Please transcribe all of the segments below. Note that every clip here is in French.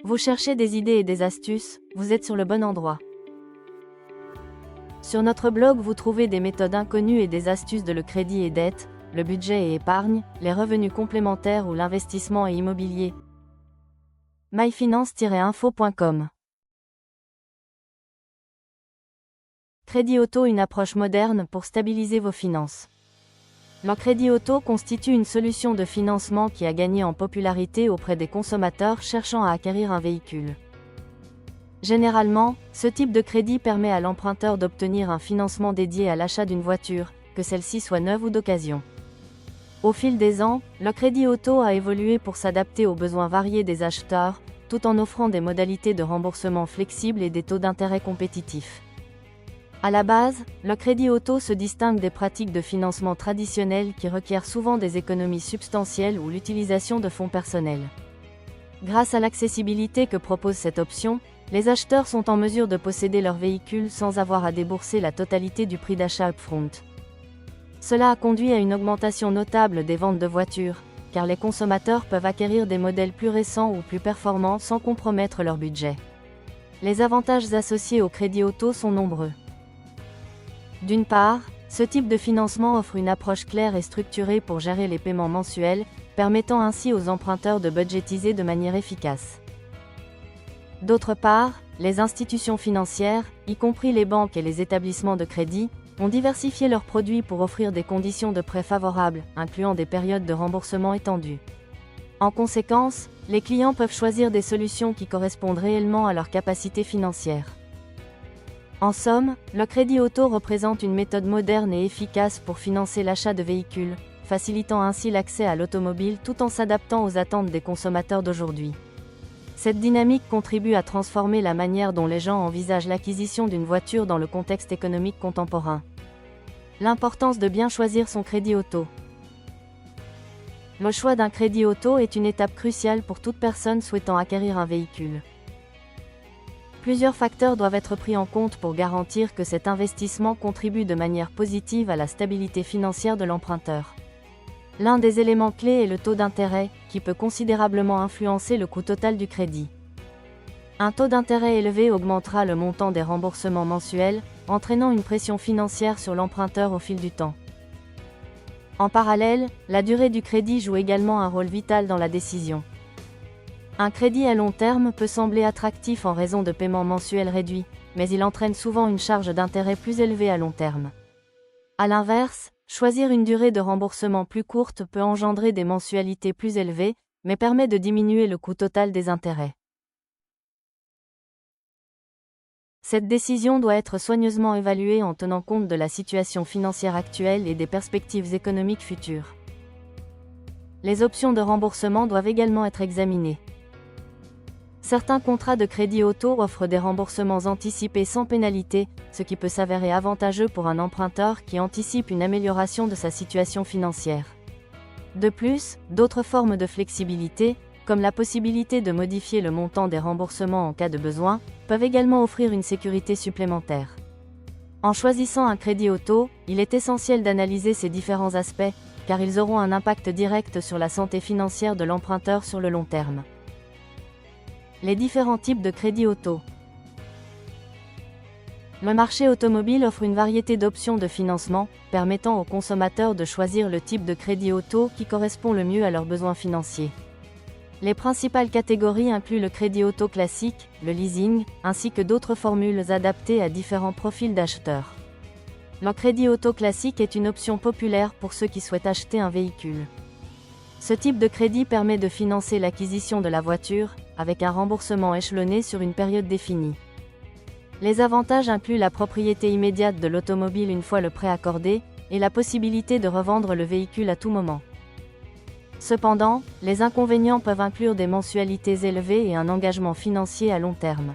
Vous cherchez des idées et des astuces, vous êtes sur le bon endroit. Sur notre blog, vous trouvez des méthodes inconnues et des astuces de le crédit et dette, le budget et épargne, les revenus complémentaires ou l'investissement et immobilier. myfinance-info.com. Crédit auto, une approche moderne pour stabiliser vos finances. Le crédit auto constitue une solution de financement qui a gagné en popularité auprès des consommateurs cherchant à acquérir un véhicule. Généralement, ce type de crédit permet à l'emprunteur d'obtenir un financement dédié à l'achat d'une voiture, que celle-ci soit neuve ou d'occasion. Au fil des ans, le crédit auto a évolué pour s'adapter aux besoins variés des acheteurs, tout en offrant des modalités de remboursement flexibles et des taux d'intérêt compétitifs. À la base, le crédit auto se distingue des pratiques de financement traditionnelles qui requièrent souvent des économies substantielles ou l'utilisation de fonds personnels. Grâce à l'accessibilité que propose cette option, les acheteurs sont en mesure de posséder leur véhicule sans avoir à débourser la totalité du prix d'achat upfront. Cela a conduit à une augmentation notable des ventes de voitures, car les consommateurs peuvent acquérir des modèles plus récents ou plus performants sans compromettre leur budget. Les avantages associés au crédit auto sont nombreux. D'une part, ce type de financement offre une approche claire et structurée pour gérer les paiements mensuels, permettant ainsi aux emprunteurs de budgétiser de manière efficace. D'autre part, les institutions financières, y compris les banques et les établissements de crédit, ont diversifié leurs produits pour offrir des conditions de prêt favorables, incluant des périodes de remboursement étendues. En conséquence, les clients peuvent choisir des solutions qui correspondent réellement à leur capacité financière. En somme, le crédit auto représente une méthode moderne et efficace pour financer l'achat de véhicules, facilitant ainsi l'accès à l'automobile tout en s'adaptant aux attentes des consommateurs d'aujourd'hui. Cette dynamique contribue à transformer la manière dont les gens envisagent l'acquisition d'une voiture dans le contexte économique contemporain. L'importance de bien choisir son crédit auto. Le choix d'un crédit auto est une étape cruciale pour toute personne souhaitant acquérir un véhicule. Plusieurs facteurs doivent être pris en compte pour garantir que cet investissement contribue de manière positive à la stabilité financière de l'emprunteur. L'un des éléments clés est le taux d'intérêt, qui peut considérablement influencer le coût total du crédit. Un taux d'intérêt élevé augmentera le montant des remboursements mensuels, entraînant une pression financière sur l'emprunteur au fil du temps. En parallèle, la durée du crédit joue également un rôle vital dans la décision. Un crédit à long terme peut sembler attractif en raison de paiements mensuels réduits, mais il entraîne souvent une charge d'intérêt plus élevée à long terme. À l'inverse, choisir une durée de remboursement plus courte peut engendrer des mensualités plus élevées, mais permet de diminuer le coût total des intérêts. Cette décision doit être soigneusement évaluée en tenant compte de la situation financière actuelle et des perspectives économiques futures. Les options de remboursement doivent également être examinées. Certains contrats de crédit auto offrent des remboursements anticipés sans pénalité, ce qui peut s'avérer avantageux pour un emprunteur qui anticipe une amélioration de sa situation financière. De plus, d'autres formes de flexibilité, comme la possibilité de modifier le montant des remboursements en cas de besoin, peuvent également offrir une sécurité supplémentaire. En choisissant un crédit auto, il est essentiel d'analyser ces différents aspects, car ils auront un impact direct sur la santé financière de l'emprunteur sur le long terme. Les différents types de crédit auto. Le marché automobile offre une variété d'options de financement, permettant aux consommateurs de choisir le type de crédit auto qui correspond le mieux à leurs besoins financiers. Les principales catégories incluent le crédit auto classique, le leasing, ainsi que d'autres formules adaptées à différents profils d'acheteurs. Le crédit auto classique est une option populaire pour ceux qui souhaitent acheter un véhicule. Ce type de crédit permet de financer l'acquisition de la voiture, avec un remboursement échelonné sur une période définie. Les avantages incluent la propriété immédiate de l'automobile une fois le prêt accordé, et la possibilité de revendre le véhicule à tout moment. Cependant, les inconvénients peuvent inclure des mensualités élevées et un engagement financier à long terme.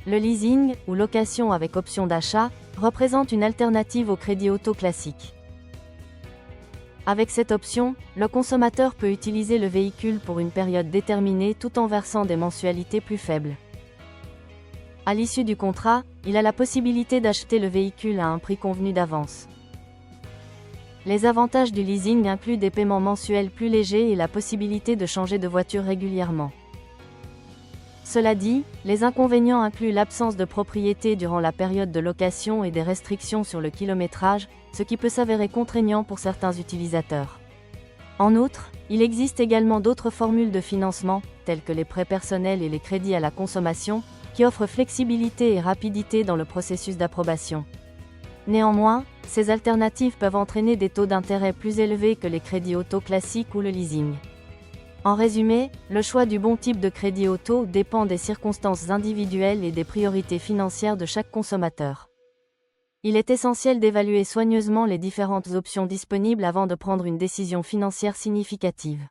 Le leasing, ou location avec option d'achat, représente une alternative au crédit auto classique. Avec cette option, le consommateur peut utiliser le véhicule pour une période déterminée tout en versant des mensualités plus faibles. À l'issue du contrat, il a la possibilité d'acheter le véhicule à un prix convenu d'avance. Les avantages du leasing incluent des paiements mensuels plus légers et la possibilité de changer de voiture régulièrement. Cela dit, les inconvénients incluent l'absence de propriété durant la période de location et des restrictions sur le kilométrage, ce qui peut s'avérer contraignant pour certains utilisateurs. En outre, il existe également d'autres formules de financement, telles que les prêts personnels et les crédits à la consommation, qui offrent flexibilité et rapidité dans le processus d'approbation. Néanmoins, ces alternatives peuvent entraîner des taux d'intérêt plus élevés que les crédits auto classiques ou le leasing. En résumé, le choix du bon type de crédit auto dépend des circonstances individuelles et des priorités financières de chaque consommateur. Il est essentiel d'évaluer soigneusement les différentes options disponibles avant de prendre une décision financière significative.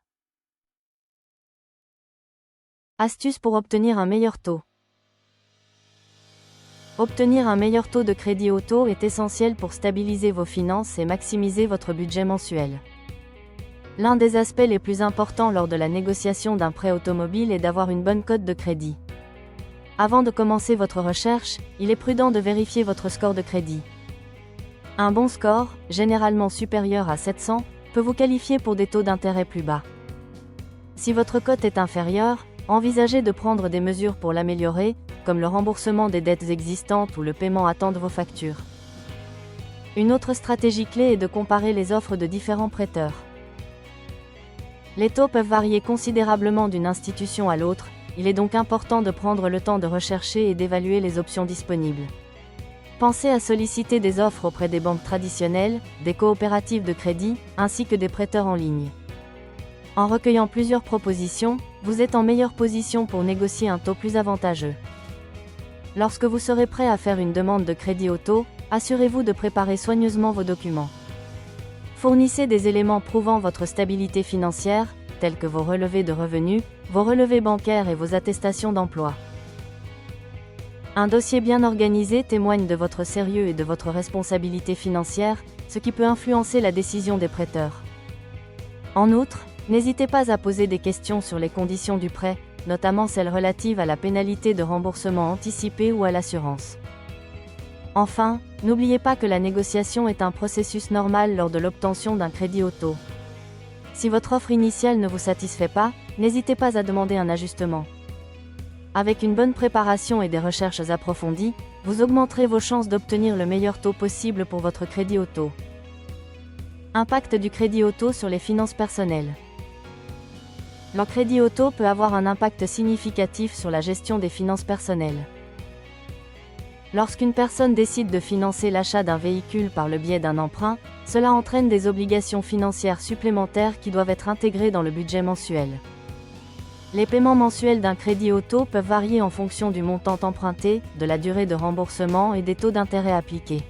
Astuces pour obtenir un meilleur taux. Obtenir un meilleur taux de crédit auto est essentiel pour stabiliser vos finances et maximiser votre budget mensuel. L'un des aspects les plus importants lors de la négociation d'un prêt automobile est d'avoir une bonne cote de crédit. Avant de commencer votre recherche, il est prudent de vérifier votre score de crédit. Un bon score, généralement supérieur à 700, peut vous qualifier pour des taux d'intérêt plus bas. Si votre cote est inférieure, envisagez de prendre des mesures pour l'améliorer, comme le remboursement des dettes existantes ou le paiement à temps de vos factures. Une autre stratégie clé est de comparer les offres de différents prêteurs. Les taux peuvent varier considérablement d'une institution à l'autre, il est donc important de prendre le temps de rechercher et d'évaluer les options disponibles. Pensez à solliciter des offres auprès des banques traditionnelles, des coopératives de crédit, ainsi que des prêteurs en ligne. En recueillant plusieurs propositions, vous êtes en meilleure position pour négocier un taux plus avantageux. Lorsque vous serez prêt à faire une demande de crédit auto, assurez-vous de préparer soigneusement vos documents. Fournissez des éléments prouvant votre stabilité financière, tels que vos relevés de revenus, vos relevés bancaires et vos attestations d'emploi. Un dossier bien organisé témoigne de votre sérieux et de votre responsabilité financière, ce qui peut influencer la décision des prêteurs. En outre, n'hésitez pas à poser des questions sur les conditions du prêt, notamment celles relatives à la pénalité de remboursement anticipé ou à l'assurance. Enfin, n'oubliez pas que la négociation est un processus normal lors de l'obtention d'un crédit auto. Si votre offre initiale ne vous satisfait pas, n'hésitez pas à demander un ajustement. Avec une bonne préparation et des recherches approfondies, vous augmenterez vos chances d'obtenir le meilleur taux possible pour votre crédit auto. Impact du crédit auto sur les finances personnelles. Le crédit auto peut avoir un impact significatif sur la gestion des finances personnelles. Lorsqu'une personne décide de financer l'achat d'un véhicule par le biais d'un emprunt, cela entraîne des obligations financières supplémentaires qui doivent être intégrées dans le budget mensuel. Les paiements mensuels d'un crédit auto peuvent varier en fonction du montant emprunté, de la durée de remboursement et des taux d'intérêt appliqués.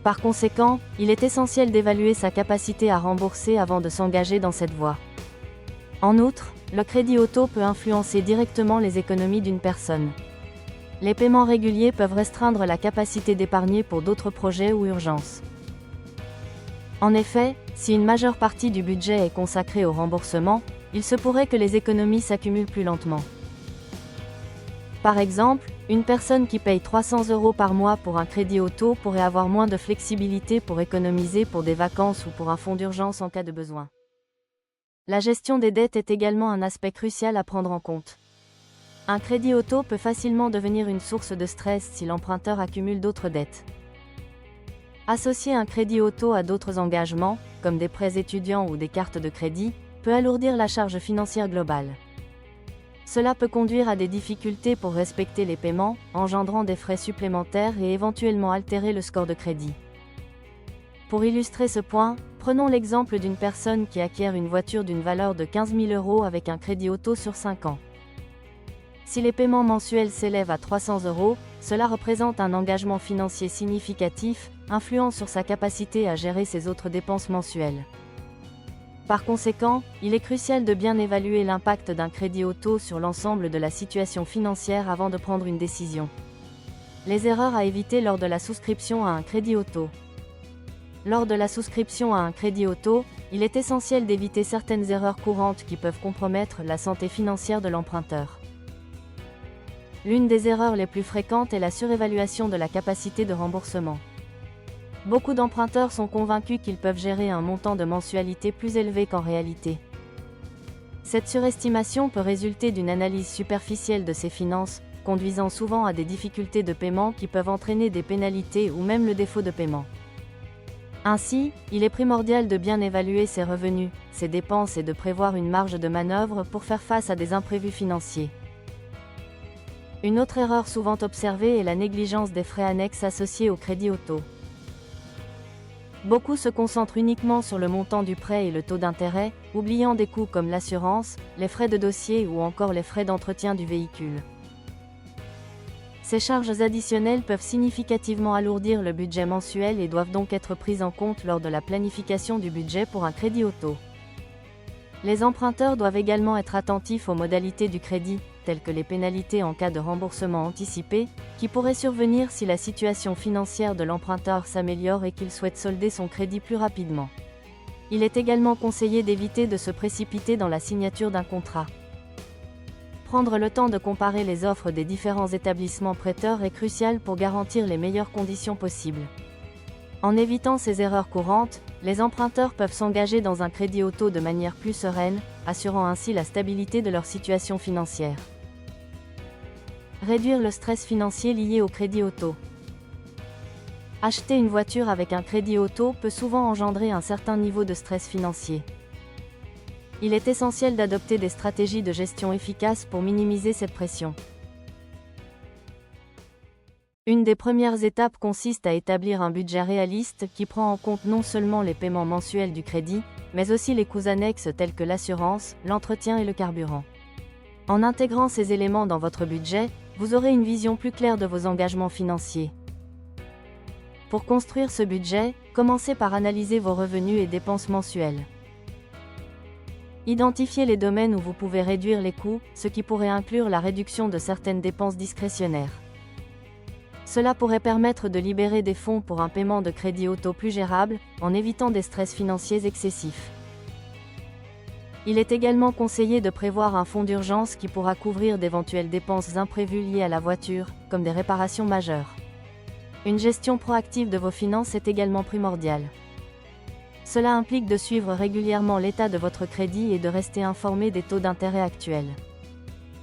Par conséquent, il est essentiel d'évaluer sa capacité à rembourser avant de s'engager dans cette voie. En outre, le crédit auto peut influencer directement les économies d'une personne. Les paiements réguliers peuvent restreindre la capacité d'épargner pour d'autres projets ou urgences. En effet, si une majeure partie du budget est consacrée au remboursement, il se pourrait que les économies s'accumulent plus lentement. Par exemple, une personne qui paye 300 € par mois pour un crédit auto pourrait avoir moins de flexibilité pour économiser pour des vacances ou pour un fonds d'urgence en cas de besoin. La gestion des dettes est également un aspect crucial à prendre en compte. Un crédit auto peut facilement devenir une source de stress si l'emprunteur accumule d'autres dettes. Associer un crédit auto à d'autres engagements, comme des prêts étudiants ou des cartes de crédit, peut alourdir la charge financière globale. Cela peut conduire à des difficultés pour respecter les paiements, engendrant des frais supplémentaires et éventuellement altérer le score de crédit. Pour illustrer ce point, prenons l'exemple d'une personne qui acquiert une voiture d'une valeur de 15 000 € avec un crédit auto sur 5 ans. Si les paiements mensuels s'élèvent à 300 €, cela représente un engagement financier significatif, influant sur sa capacité à gérer ses autres dépenses mensuelles. Par conséquent, il est crucial de bien évaluer l'impact d'un crédit auto sur l'ensemble de la situation financière avant de prendre une décision. Les erreurs à éviter lors de la souscription à un crédit auto. Lors de la souscription à un crédit auto, il est essentiel d'éviter certaines erreurs courantes qui peuvent compromettre la santé financière de l'emprunteur. L'une des erreurs les plus fréquentes est la surévaluation de la capacité de remboursement. Beaucoup d'emprunteurs sont convaincus qu'ils peuvent gérer un montant de mensualité plus élevé qu'en réalité. Cette surestimation peut résulter d'une analyse superficielle de ses finances, conduisant souvent à des difficultés de paiement qui peuvent entraîner des pénalités ou même le défaut de paiement. Ainsi, il est primordial de bien évaluer ses revenus, ses dépenses et de prévoir une marge de manœuvre pour faire face à des imprévus financiers. Une autre erreur souvent observée est la négligence des frais annexes associés au crédit auto. Beaucoup se concentrent uniquement sur le montant du prêt et le taux d'intérêt, oubliant des coûts comme l'assurance, les frais de dossier ou encore les frais d'entretien du véhicule. Ces charges additionnelles peuvent significativement alourdir le budget mensuel et doivent donc être prises en compte lors de la planification du budget pour un crédit auto. Les emprunteurs doivent également être attentifs aux modalités du crédit, telles que les pénalités en cas de remboursement anticipé, qui pourraient survenir si la situation financière de l'emprunteur s'améliore et qu'il souhaite solder son crédit plus rapidement. Il est également conseillé d'éviter de se précipiter dans la signature d'un contrat. Prendre le temps de comparer les offres des différents établissements prêteurs est crucial pour garantir les meilleures conditions possibles. En évitant ces erreurs courantes, les emprunteurs peuvent s'engager dans un crédit auto de manière plus sereine, assurant ainsi la stabilité de leur situation financière. Réduire le stress financier lié au crédit auto. Acheter une voiture avec un crédit auto peut souvent engendrer un certain niveau de stress financier. Il est essentiel d'adopter des stratégies de gestion efficaces pour minimiser cette pression. Une des premières étapes consiste à établir un budget réaliste qui prend en compte non seulement les paiements mensuels du crédit, mais aussi les coûts annexes tels que l'assurance, l'entretien et le carburant. En intégrant ces éléments dans votre budget, vous aurez une vision plus claire de vos engagements financiers. Pour construire ce budget, commencez par analyser vos revenus et dépenses mensuelles. Identifiez les domaines où vous pouvez réduire les coûts, ce qui pourrait inclure la réduction de certaines dépenses discrétionnaires. Cela pourrait permettre de libérer des fonds pour un paiement de crédit auto plus gérable, en évitant des stress financiers excessifs. Il est également conseillé de prévoir un fonds d'urgence qui pourra couvrir d'éventuelles dépenses imprévues liées à la voiture, comme des réparations majeures. Une gestion proactive de vos finances est également primordiale. Cela implique de suivre régulièrement l'état de votre crédit et de rester informé des taux d'intérêt actuels.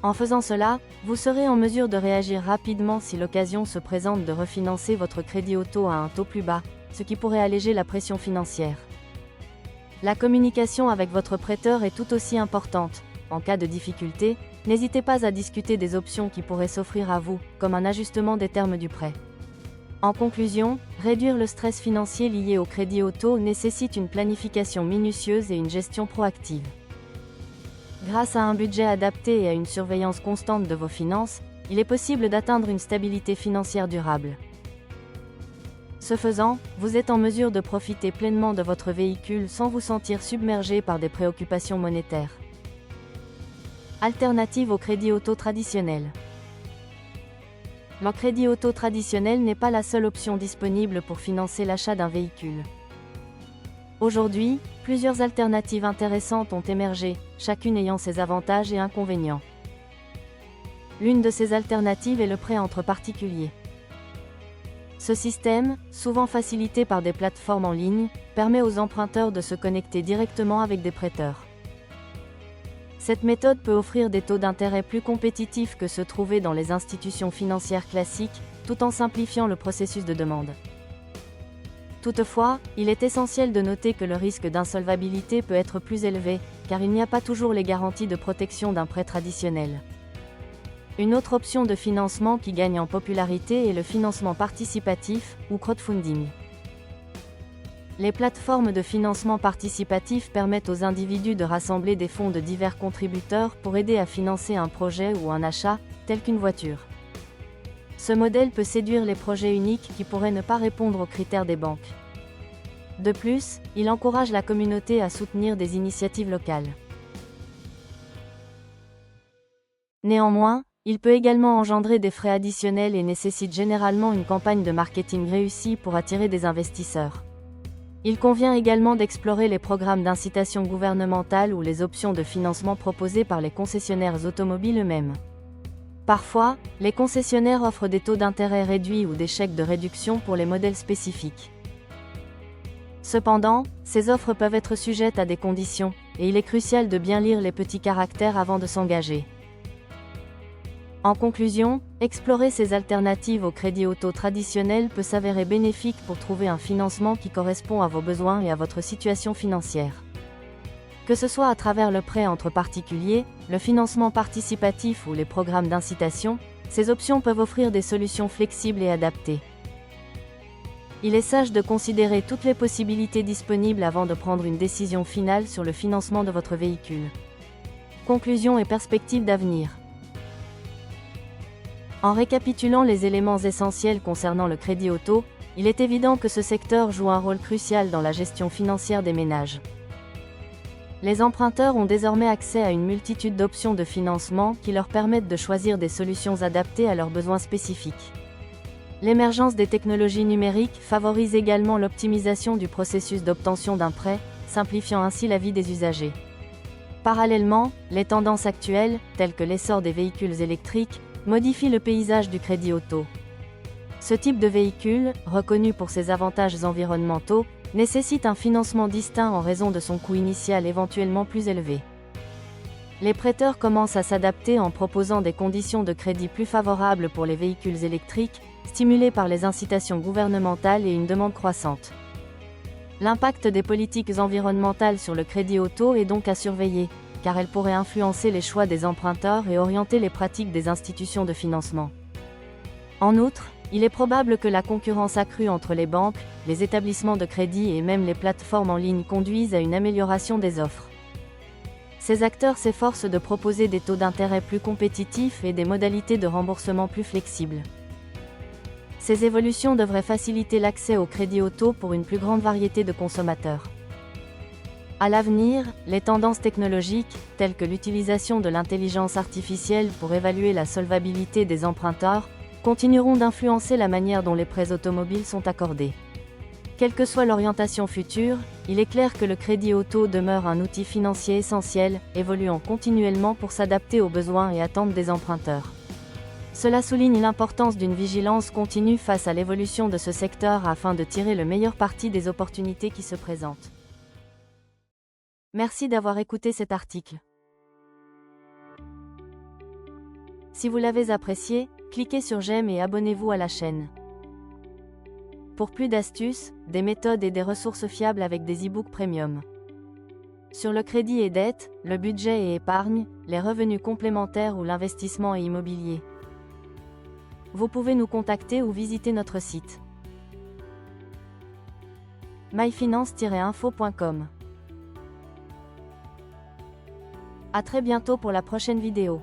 En faisant cela, vous serez en mesure de réagir rapidement si l'occasion se présente de refinancer votre crédit auto à un taux plus bas, ce qui pourrait alléger la pression financière. La communication avec votre prêteur est tout aussi importante. En cas de difficulté, n'hésitez pas à discuter des options qui pourraient s'offrir à vous, comme un ajustement des termes du prêt. En conclusion, réduire le stress financier lié au crédit auto nécessite une planification minutieuse et une gestion proactive. Grâce à un budget adapté et à une surveillance constante de vos finances, il est possible d'atteindre une stabilité financière durable. Ce faisant, vous êtes en mesure de profiter pleinement de votre véhicule sans vous sentir submergé par des préoccupations monétaires. Alternative au crédit auto traditionnel. Le crédit auto traditionnel n'est pas la seule option disponible pour financer l'achat d'un véhicule. Aujourd'hui, plusieurs alternatives intéressantes ont émergé, chacune ayant ses avantages et inconvénients. L'une de ces alternatives est le prêt entre particuliers. Ce système, souvent facilité par des plateformes en ligne, permet aux emprunteurs de se connecter directement avec des prêteurs. Cette méthode peut offrir des taux d'intérêt plus compétitifs que ceux trouvés dans les institutions financières classiques, tout en simplifiant le processus de demande. Toutefois, il est essentiel de noter que le risque d'insolvabilité peut être plus élevé, car il n'y a pas toujours les garanties de protection d'un prêt traditionnel. Une autre option de financement qui gagne en popularité est le financement participatif, ou crowdfunding. Les plateformes de financement participatif permettent aux individus de rassembler des fonds de divers contributeurs pour aider à financer un projet ou un achat, tel qu'une voiture. Ce modèle peut séduire les projets uniques qui pourraient ne pas répondre aux critères des banques. De plus, il encourage la communauté à soutenir des initiatives locales. Néanmoins, il peut également engendrer des frais additionnels et nécessite généralement une campagne de marketing réussie pour attirer des investisseurs. Il convient également d'explorer les programmes d'incitation gouvernementale ou les options de financement proposées par les concessionnaires automobiles eux-mêmes. Parfois, les concessionnaires offrent des taux d'intérêt réduits ou des chèques de réduction pour les modèles spécifiques. Cependant, ces offres peuvent être sujettes à des conditions, et il est crucial de bien lire les petits caractères avant de s'engager. En conclusion, explorer ces alternatives au crédit auto traditionnel peut s'avérer bénéfique pour trouver un financement qui correspond à vos besoins et à votre situation financière. Que ce soit à travers le prêt entre particuliers, le financement participatif ou les programmes d'incitation, ces options peuvent offrir des solutions flexibles et adaptées. Il est sage de considérer toutes les possibilités disponibles avant de prendre une décision finale sur le financement de votre véhicule. Conclusion et perspectives d'avenir. En récapitulant les éléments essentiels concernant le crédit auto, il est évident que ce secteur joue un rôle crucial dans la gestion financière des ménages. Les emprunteurs ont désormais accès à une multitude d'options de financement qui leur permettent de choisir des solutions adaptées à leurs besoins spécifiques. L'émergence des technologies numériques favorise également l'optimisation du processus d'obtention d'un prêt, simplifiant ainsi la vie des usagers. Parallèlement, les tendances actuelles, telles que l'essor des véhicules électriques, modifient le paysage du crédit auto. Ce type de véhicule, reconnu pour ses avantages environnementaux, nécessite un financement distinct en raison de son coût initial éventuellement plus élevé. Les prêteurs commencent à s'adapter en proposant des conditions de crédit plus favorables pour les véhicules électriques, stimulés par les incitations gouvernementales et une demande croissante. L'impact des politiques environnementales sur le crédit auto est donc à surveiller, car elles pourraient influencer les choix des emprunteurs et orienter les pratiques des institutions de financement. En outre, il est probable que la concurrence accrue entre les banques, les établissements de crédit et même les plateformes en ligne conduise à une amélioration des offres. Ces acteurs s'efforcent de proposer des taux d'intérêt plus compétitifs et des modalités de remboursement plus flexibles. Ces évolutions devraient faciliter l'accès au crédit auto pour une plus grande variété de consommateurs. À l'avenir, les tendances technologiques, telles que l'utilisation de l'intelligence artificielle pour évaluer la solvabilité des emprunteurs, continueront d'influencer la manière dont les prêts automobiles sont accordés. Quelle que soit l'orientation future, il est clair que le crédit auto demeure un outil financier essentiel, évoluant continuellement pour s'adapter aux besoins et attentes des emprunteurs. Cela souligne l'importance d'une vigilance continue face à l'évolution de ce secteur afin de tirer le meilleur parti des opportunités qui se présentent. Merci d'avoir écouté cet article. Si vous l'avez apprécié, cliquez sur j'aime et abonnez-vous à la chaîne. Pour plus d'astuces, des méthodes et des ressources fiables avec des e-books premium. Sur le crédit et dette, le budget et épargne, les revenus complémentaires ou l'investissement et immobilier. Vous pouvez nous contacter ou visiter notre site myfinance-info.com. À très bientôt pour la prochaine vidéo.